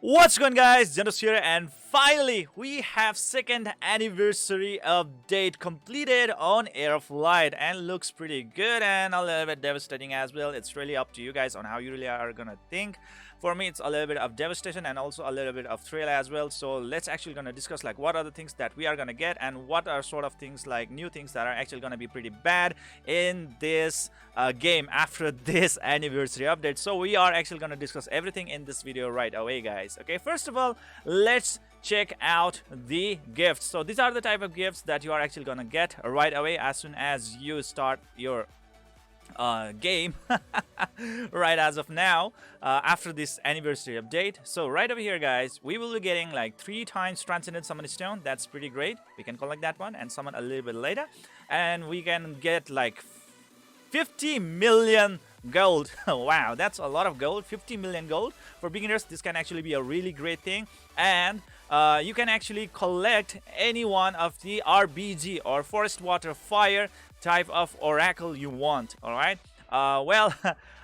What's going, guys? Zennosh here, and finally we have second anniversary update completed on Heir of Light, and looks pretty good and a little bit devastating as well. It's really up to you guys on how you really are gonna think. For me, it's a little bit of devastation and also a little bit of thrill as well. So let's actually gonna discuss like what are the things that we are gonna get and what are sort of things like new things that are actually gonna be pretty bad in this game after this anniversary update. So we are actually gonna discuss everything in this video right away, guys. Okay, first of all, let's check out the gifts. So these are the type of gifts that you are actually gonna get right away as soon as you start your game right as of now after this anniversary update. So right over here, guys, we will be getting like 3 times transcendent summon stone. That's pretty great. We can collect that one and summon a little bit later, and we can get like 50 million gold. Wow, that's a lot of gold. 50 million gold for beginners. This can actually be a really great thing, and you can actually collect any one of the RBG or forest water fire type of oracle you want. All right, well,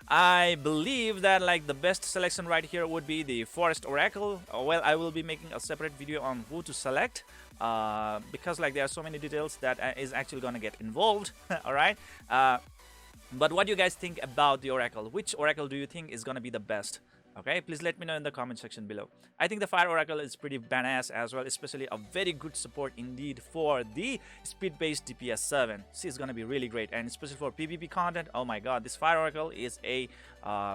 I believe that like the best selection right here would be the forest oracle. Well, I will be making a separate video on who to select because like there are so many details that is actually gonna get involved. All right, but what do you guys think about the oracle? Which oracle do you think is gonna be the best? Okay, please let me know in the comment section below. I think the fire oracle is pretty badass as well, especially a very good support indeed for the speed-based DPS 7. She's gonna be really great, and especially for PvP content. Oh my god, this fire oracle is a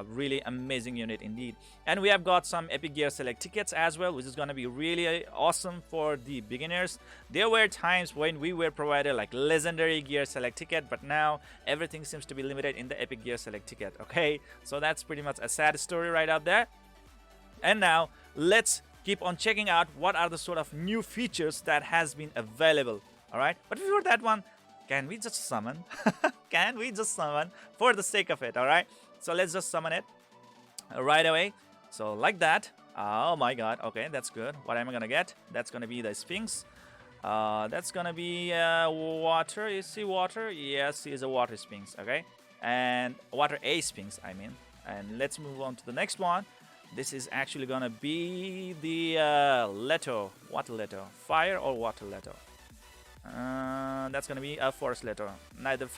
really amazing unit indeed. And we have got some epic gear select tickets as well, which is gonna be really awesome for the beginners. There were times when we were provided like legendary gear select ticket, but now everything seems to be limited in the epic gear select ticket. Okay, so that's pretty much a sad story right out there. And now let's keep on checking out what are the sort of new features that has been available. All right, but before that one, can we just summon? Can we just summon for the sake of it? All right, so let's just summon it right away. So like that. Oh my god. Okay, that's good. What am I gonna get? That's gonna be the Sphinx. That's gonna be water. You see water? Yes, is a water Sphinx. Okay, and water A Sphinx, I mean. And let's move on to the next one. This is actually gonna be the Leto. Water Leto. Fire or water Leto? That's gonna be a forest Leto. Neither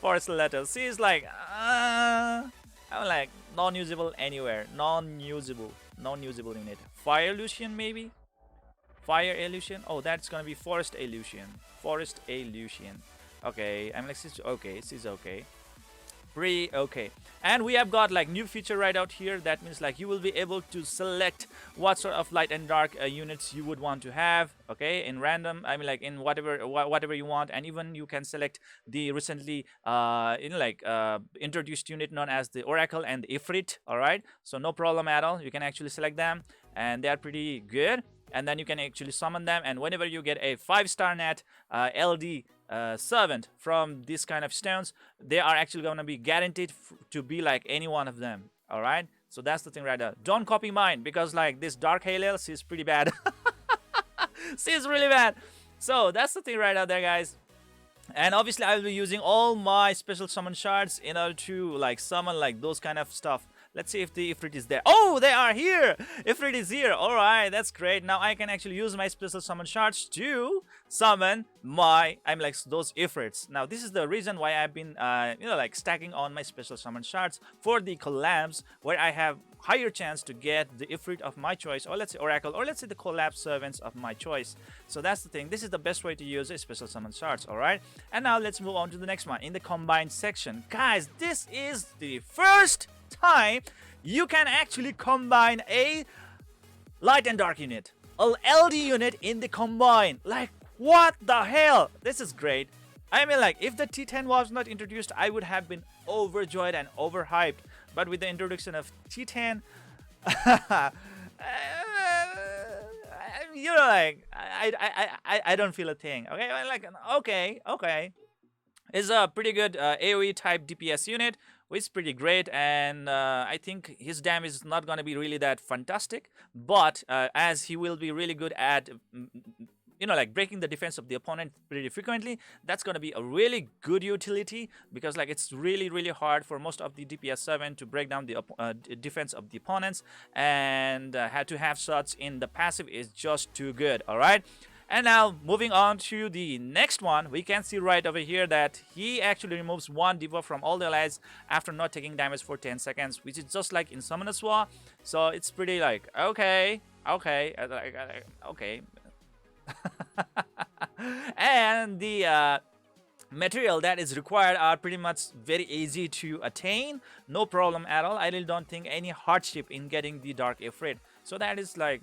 forest Leto. See, it's like I'm like non-usable anywhere. Non-usable unit. Fire illusion maybe. Fire illusion. Oh, that's gonna be forest illusion. Forest illusion. Okay, I'm like, okay, this is okay. Pretty okay. And we have got like new feature right out here. That means like you will be able to select what sort of light and dark units you would want to have. Okay, in random, I mean like in whatever you want, and even you can select the recently introduced unit known as the Oracle and the Ifrit. All right, so no problem at all. You can actually select them, and they are pretty good. And then you can actually summon them, and whenever you get a 5-star net LD servant from this kind of stones, they are actually going to be guaranteed to be like any one of them. All right, so that's the thing right there. Don't copy mine, because like this dark Halel, she's pretty bad. She's really bad. So that's the thing right out there, guys. And obviously I will be using all my special summon shards in order to like summon like those kind of stuff. Let's see if the Ifrit is there. Oh, they are here! Ifrit is here. Alright, that's great. Now I can actually use my special summon shards to summon my, those Ifrits. Now this is the reason why I've been, like stacking on my special summon shards for the collabs, where I have higher chance to get the Ifrit of my choice, or let's say Oracle, or let's say the collab servants of my choice. So that's the thing. This is the best way to use a special summon shards. Alright, and now let's move on to the next one in the combined section. Guys, this is the first time you can actually combine a light and dark unit, a LD unit in the combine. Like, what the hell? This is great. I mean, like, if the T10 was not introduced, I would have been overjoyed and overhyped. But with the introduction of T10, you know, like, I don't feel a thing. Okay, like, okay, it's a pretty good AoE type DPS unit, which is pretty great, and I think his damage is not going to be really that fantastic, but as he will be really good at like breaking the defense of the opponent pretty frequently. That's going to be a really good utility, because like it's really hard for most of the DPS 7 to break down the defense of the opponents, and had to have shots in the passive is just too good. All right. And now moving on to the next one, we can see right over here that he actually removes one debuff from all the allies after not taking damage for 10 seconds, which is just like in Summoner's War. So it's pretty like, okay, okay. And the material that is required are pretty much very easy to attain, no problem at all. I really don't think any hardship in getting the Dark Ifrit. So that is like,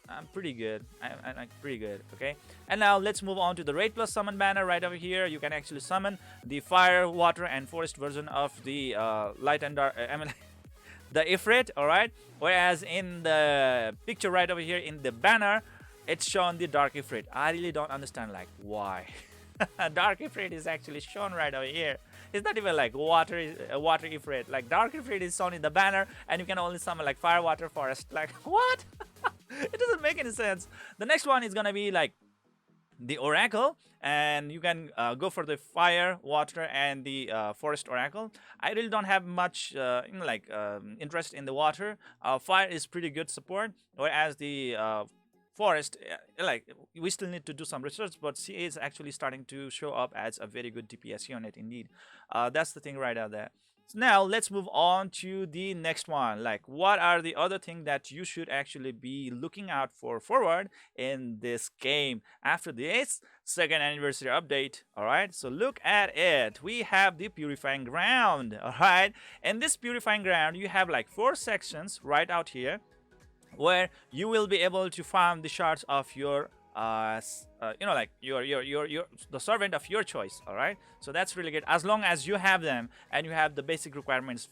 I'm pretty good. I'm like pretty good. Okay, and now let's move on to the Raid Plus Summon banner right over here. You can actually summon the Fire, Water, and Forest version of the Light and Dark. I mean, the Ifrit. All right. Whereas in the picture right over here in the banner, it's shown the Dark Ifrit. I really don't understand like why. Dark Ifrit is actually shown right over here. It's not even like water Ifrit. Like Dark Ifrit is shown in the banner, and you can only summon like Fire, Water, Forest. Like what? It doesn't make any sense. The next one is gonna be like the Oracle, and you can go for the Fire, Water, and the Forest Oracle. I really don't have much interest in the Water. Fire is pretty good support, whereas the Forest, like we still need to do some research, but she is actually starting to show up as a very good DPS unit indeed. That's the thing right out there. So now let's move on to the next one. Like, what are the other things that you should actually be looking out for forward in this game after this second anniversary update? All right, so look at it. We have the Purifying Ground. All right, in this Purifying Ground, you have like 4 sections right out here, where you will be able to farm the shards of your like the servant of your choice. All right, so that's really good as long as you have them and you have the basic requirements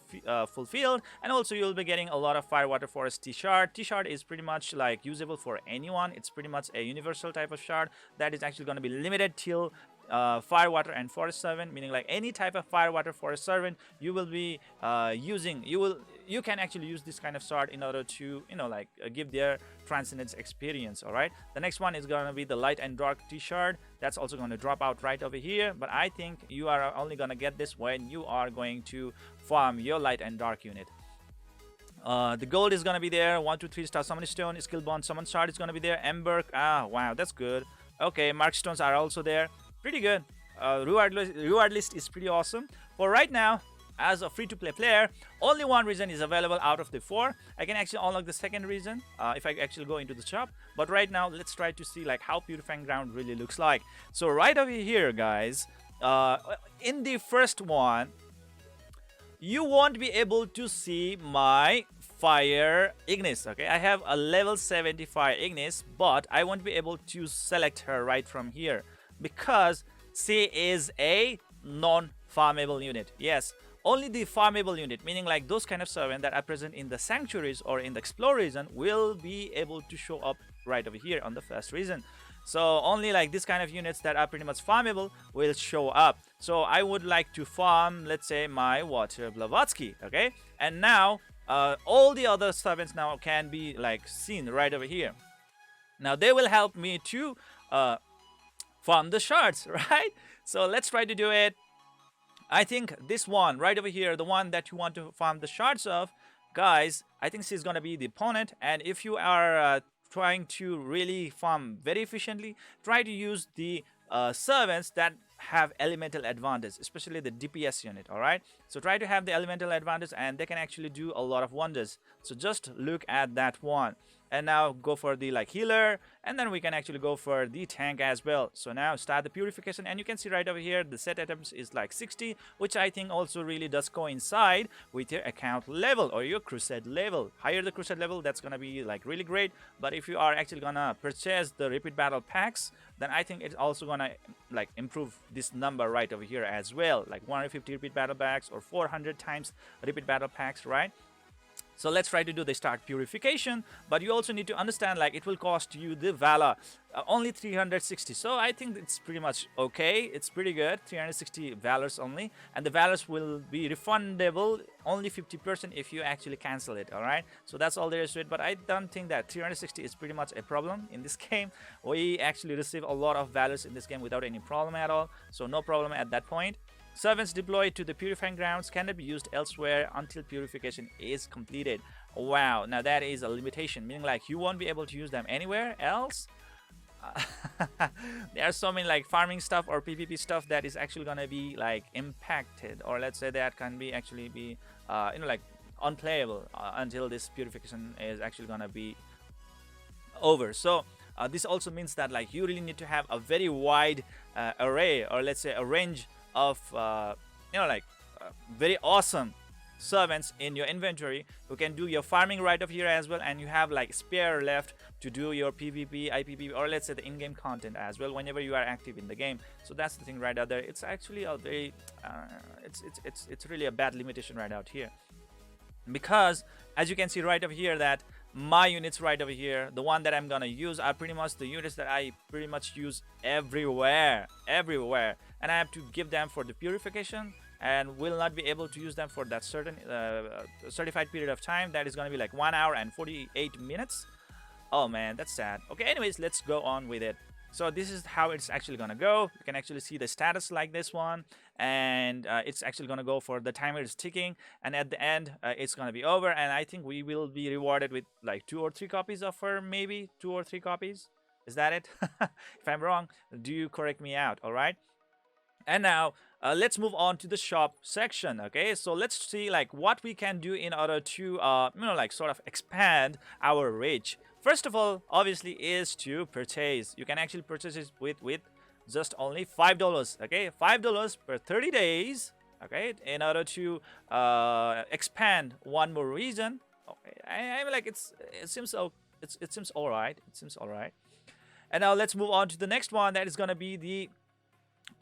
fulfilled. And also you'll be getting a lot of Fire, Water, Forest T-shard. T-shard is pretty much like usable for anyone. It's pretty much a universal type of shard that is actually going to be limited till Fire, Water, and Forest servant, meaning like any type of Fire, Water, Forest servant you will be using. You can actually use this kind of shard in order to give their transcendence experience. All right, the next one is going to be the Light and Dark T-shard. That's also going to drop out right over here, but I think you are only going to get this when you are going to farm your Light and Dark unit. The gold is going to be there. 1 2 3 star summon stone, skill bond summon shard is going to be there. Ember, wow, that's good. Okay, mark stones are also there. Pretty good. Reward list is pretty awesome. For right now, as a free-to-play player, only one region is available out of the 4. I can actually unlock the second region if I actually go into the shop. But right now, let's try to see like how Purifying Ground really looks like. So right over here, guys, in the first one, you won't be able to see my Fire Ignis. Okay, I have a level 70 Fire Ignis, but I won't be able to select her right from here because she is a non-farmable unit. Yes, only the farmable unit, meaning like those kind of servants that are present in the sanctuaries or in the explore region, will be able to show up right over here on the first region. So only like this kind of units that are pretty much farmable will show up. So I would like to farm, let's say, my Water Blavatsky. Okay, and now all the other servants now can be like seen right over here. Now they will help me to farm the shards, right? So let's try to do it. I think this one right over here, the one that you want to farm the shards of, guys, I think she's gonna be the opponent. And if you are trying to really farm very efficiently, try to use the servants that have elemental advantage, especially the DPS unit. All right, so try to have the elemental advantage and they can actually do a lot of wonders. So just look at that one. And now go for the like healer, and then we can actually go for the tank as well. So now start the purification, and you can see right over here the set items is like 60, which I think also really does coincide with your account level or your crusade level. Higher the crusade level, that's gonna be like really great. But if you are actually gonna purchase the repeat battle packs, then I think it's also gonna like improve this number right over here as well, like 150 repeat battle packs or 400 times repeat battle packs, right? So let's try to do the start purification, but you also need to understand like it will cost you the Vala only 360. So I think it's pretty much okay. It's pretty good, 360 Valors only, and the Valors will be refundable only 50% if you actually cancel it. All right, so that's all there is to it. But I don't think that 360 is pretty much a problem in this game. We actually receive a lot of Valors in this game without any problem at all, so no problem at that point. Servants deployed to the purifying grounds cannot be used elsewhere until purification is completed. Wow, now that is a limitation, meaning like you won't be able to use them anywhere else. There are so many like farming stuff or PvP stuff that is actually gonna be like impacted, or let's say that can be actually be like unplayable until this purification is actually gonna be over. So this also means that like you really need to have a very wide array, or let's say a range of like very awesome servants in your inventory who can do your farming right over here as well, and you have like spare left to do your PvP, IPP, or let's say the in-game content as well whenever you are active in the game. So that's the thing right out there. It's actually a very it's really a bad limitation right out here, because as you can see right over here that my units right over here, the one that I'm gonna use, are pretty much the units that I pretty much use everywhere, and I have to give them for the purification and will not be able to use them for that certain certified period of time. That is gonna be like 1 hour and 48 minutes. Oh man, that's sad. Okay, anyways, let's go on with it. So this is how it's actually gonna go. You can actually see the status like this one, and it's actually gonna go for the timer is ticking, and at the end it's gonna be over, and I think we will be rewarded with like 2 or 3 copies of her, maybe 2 or 3 copies. Is that it? If I'm wrong, do you correct me out? All right. And now let's move on to the shop section. Okay, so let's see like what we can do in order to like sort of expand our reach. First of all, obviously, is to purchase. You can actually purchase it with just only $5. Okay, $5 per 30 days. Okay, in order to expand one more region. Okay, I'm like it seems so. It seems all right. It seems all right. And now let's move on to the next one. That is gonna be the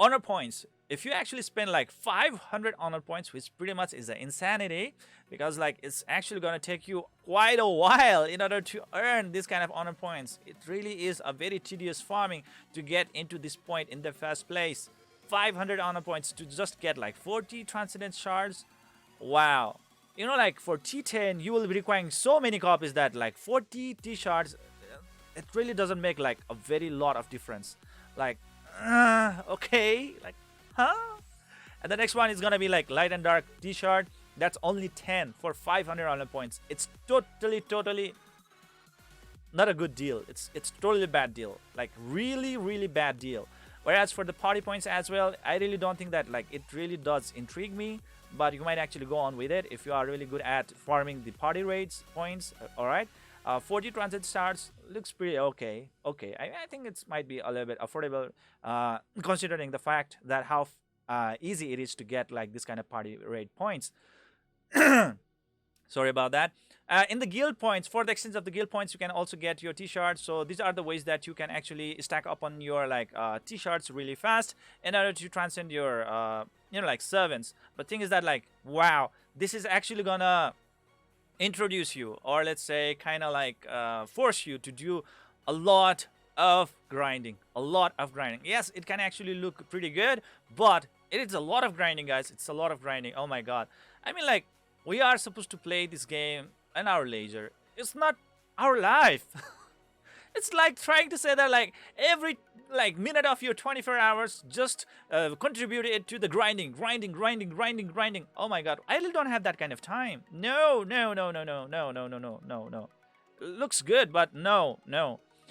honor points. If you actually spend like 500 honor points, which pretty much is an insanity, because like it's actually gonna take you quite a while in order to earn this kind of honor points. It really is a very tedious farming to get into this point in the first place. 500 honor points to just get like 40 transcendent shards. Wow. You know, like for T10 you will be requiring so many copies that like 40 T shards, it really doesn't make like a very lot of difference. Like okay, like huh? And the next one is gonna be like light and dark T-shard. That's only 10 for 500 honor points. It's totally not a good deal. It's totally a bad deal. Like really bad deal. Whereas for the party points as well, I really don't think that like it really does intrigue me. But you might actually go on with it if you are really good at farming the party raids points. All right. 40 transit stars looks pretty okay. I think it might be a little bit affordable, considering the fact that how easy it is to get like this kind of party raid points. Sorry about that. In the guild points, for the extent of the guild points, you can also get your T-shards. So these are the ways that you can actually stack up on your like T-shards really fast in order to transcend your like servants. But thing is that like wow, this is actually gonna introduce you, or let's say kind of like force you to do a lot of grinding. Yes, it can actually look pretty good, but it is a lot of grinding, guys. It's a lot of grinding. Oh my god. I mean, like, we are supposed to play this game in our leisure. It's not our life. It's like trying to say that like every like minute of your 24 hours just contribute it to the grinding. Oh my god, I really don't have that kind of time. No. Looks good, but no.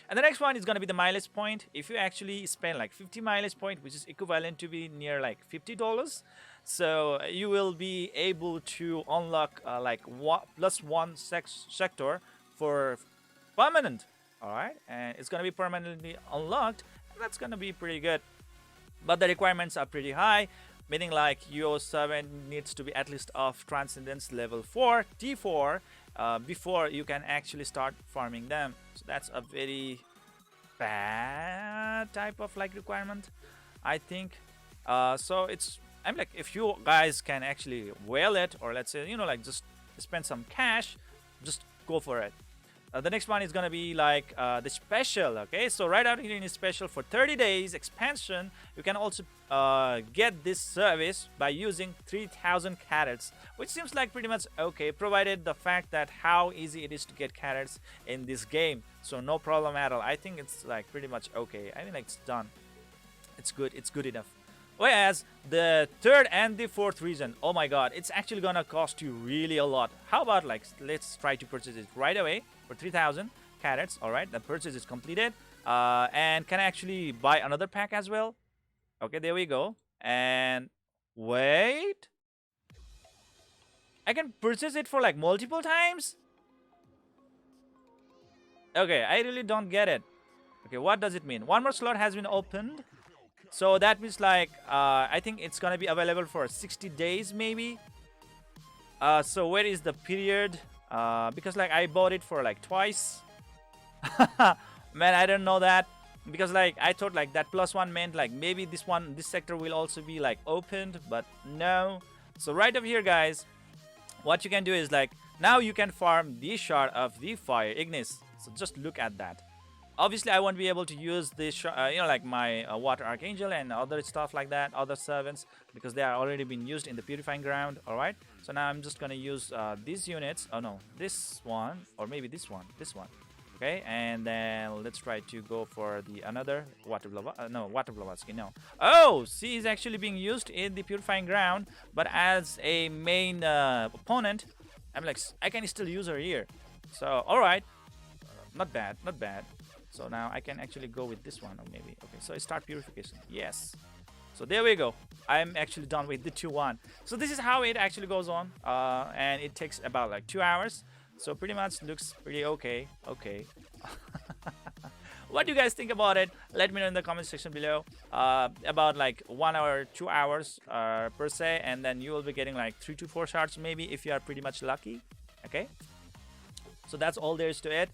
And the next one is gonna be the mileage point. If you actually spend like 50 mileage point, which is equivalent to be near like $50, so you will be able to unlock like +1 sector for permanent. All right, and it's gonna be permanently unlocked, and that's gonna be pretty good. But the requirements are pretty high, meaning like your servant needs to be at least of transcendence level 4 T4 before you can actually start farming them. So that's a very bad type of like requirement, I think. So I'm like, if you guys can actually whale it, or let's say like just spend some cash just go for it. The next one is gonna be like the special. Okay, so right out here in special for 30 days expansion, you can also get this service by using 3,000 carrots, which seems like pretty much okay, provided the fact that how easy it is to get carrots in this game. So no problem at all. I think it's like pretty much okay. I mean, like, it's done. It's good. It's good enough. Whereas the third and the fourth region, oh my god, it's actually gonna cost you really a lot. How about, like, let's try to purchase it right away for 3,000 carrots. All right, the purchase is completed. And can I actually buy another pack as well? Okay, there we go. And wait, I can purchase it for like multiple times. Okay, I really don't get it. Okay, what does it mean? One more slot has been opened. So that means like I think it's gonna be available for 60 days maybe. So where is the period? Because like I bought it for like twice. Man, I don't know that, because like I thought like that +1 meant like maybe this sector will also be like opened, but no. So right over here, guys, what you can do is like now you can farm the shard of the fire Ignis. So just look at that. Obviously, I won't be able to use this, like my water archangel and other stuff like that, other servants, because they are already been used in the purifying ground. All right. So now I'm just gonna use these units. Oh no, this one, or maybe this one. Okay, and then let's try to go for the another water blavatsky. No. Oh, C is actually being used in the purifying ground, but as a main opponent, I'm like I can still use her here. So all right, not bad. So now I can actually go with this one, or maybe. Okay, so I start purification. Yes. So there we go. I'm actually done with the 2-1. So this is how it actually goes on. And it takes about like 2 hours. So pretty much looks pretty okay. Okay. What do you guys think about it? Let me know in the comment section below. About like 1 hour, 2 hours per se. And then you will be getting like 3 to 4 shards maybe if you are pretty much lucky. Okay. So that's all there is to it.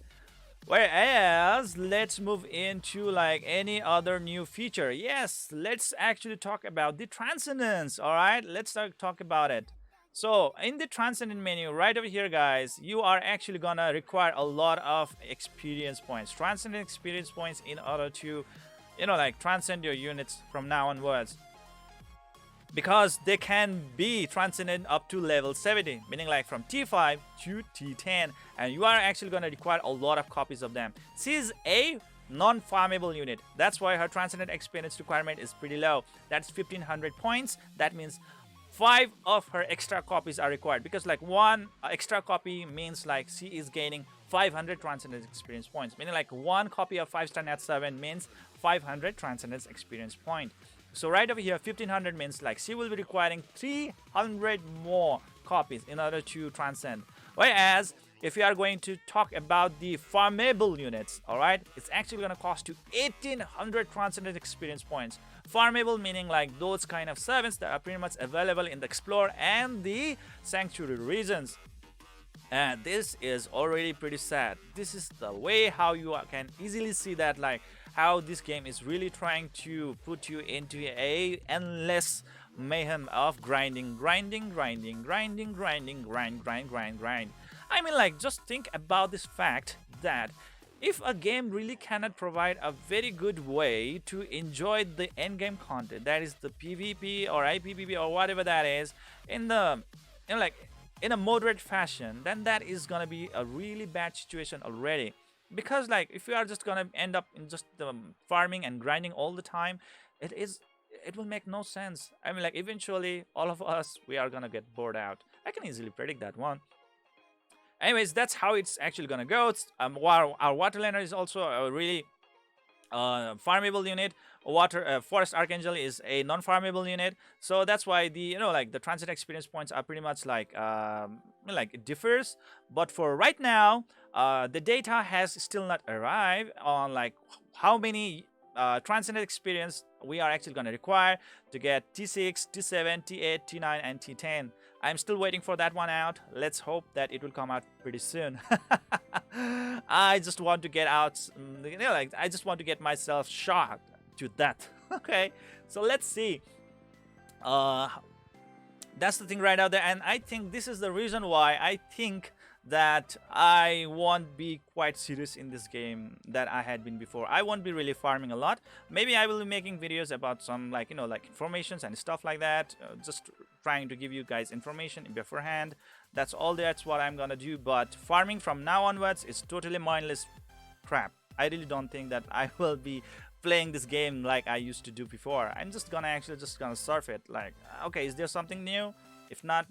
Whereas let's move into like any other new feature. Yes, let's actually talk about the transcendence. All right, let's talk about it. So in the transcendent menu right over here, guys, you are actually gonna require a lot of experience points, transcendent experience points, in order to like transcend your units from now onwards, because they can be transcended up to level 70, meaning like from T5 to T10, and you are actually going to require a lot of copies of them. She is a non-farmable unit. That's why her transcendent experience requirement is pretty low. That's 1500 points. That means 5 of her extra copies are required, because like 1 extra copy means like she is gaining 500 transcendence experience points, meaning like 1 copy of 5-star Nat 7 means 500 transcendence experience point. So right over here, 1500 means like she will be requiring 300 more copies in order to transcend. Whereas if you are going to talk about the farmable units, all right, it's actually going to cost you 1800 transcendent experience points. Farmable meaning like those kind of servants that are pretty much available in the Explore and the Sanctuary regions. And this is already pretty sad. This is the way how you can easily see that like how this game is really trying to put you into a endless mayhem of grinding. I mean, like, just think about this fact that if a game really cannot provide a very good way to enjoy the end game content, that is the PvP or IPPP or whatever that is, in the in a moderate fashion, then that is gonna be a really bad situation already. Because like if you are just gonna end up in just farming and grinding all the time, it will make no sense. I mean, like, eventually all of us, we are gonna get bored out. I can easily predict that one. Anyways, that's how it's actually gonna go. Our Waterlander is also a really farmable unit. Forest Archangel is a non-farmable unit, so that's why the the transit experience points are pretty much like it differs. But for right now, the data has still not arrived on like how many transcendent experience we are actually going to require to get T6, T7, T8, T9, and T10. I'm still waiting for that one out. Let's hope that it will come out pretty soon. I just want to get out, I just want to get myself shocked to that. Okay, so let's see. That's the thing right out there, and I think this is the reason why I think that I won't be quite serious in this game that I had been before. I won't be really farming a lot. Maybe I will be making videos about some, like, you know, like informations and stuff like that, just trying to give you guys information beforehand. That's all. That's what I'm gonna do. But farming from now onwards is totally mindless crap. I really don't think that I will be playing this game like I used to do before. I'm just gonna surf it. Like, okay, is there something new? If not,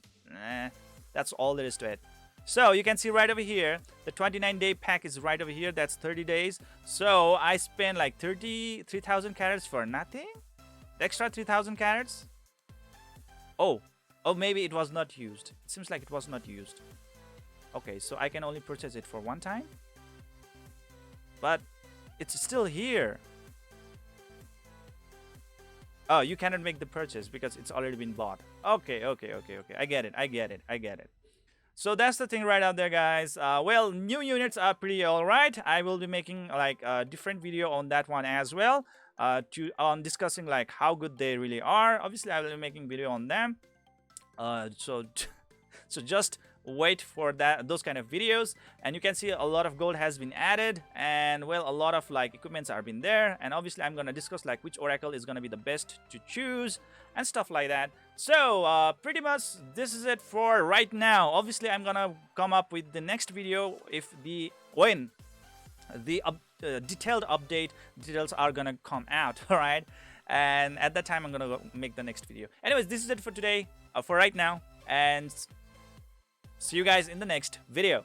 that's all there is to it. So you can see right over here, the 29-day pack is right over here. That's 30 days. So I spent like 3,000 carats for nothing. The extra 3,000 carats. Oh, maybe it was not used. It seems like it was not used. Okay, so I can only purchase it for one time. But it's still here. Oh, you cannot make the purchase because it's already been bought. Okay. I get it. So that's the thing right out there, guys. Well, new units are pretty alright. I will be making like a different video on that one as well. On discussing like how good they really are. Obviously, I will be making video on them. So just wait for those kind of videos, and you can see a lot of gold has been added, and well, a lot of like equipments are been there, and obviously I'm gonna discuss like which oracle is gonna be the best to choose and stuff like that. So pretty much this is it for right now. Obviously I'm gonna come up with the next video when the detailed update details are gonna come out. All right, and at that time I'm gonna make the next video. Anyways, this is it for today, for right now, and see you guys in the next video.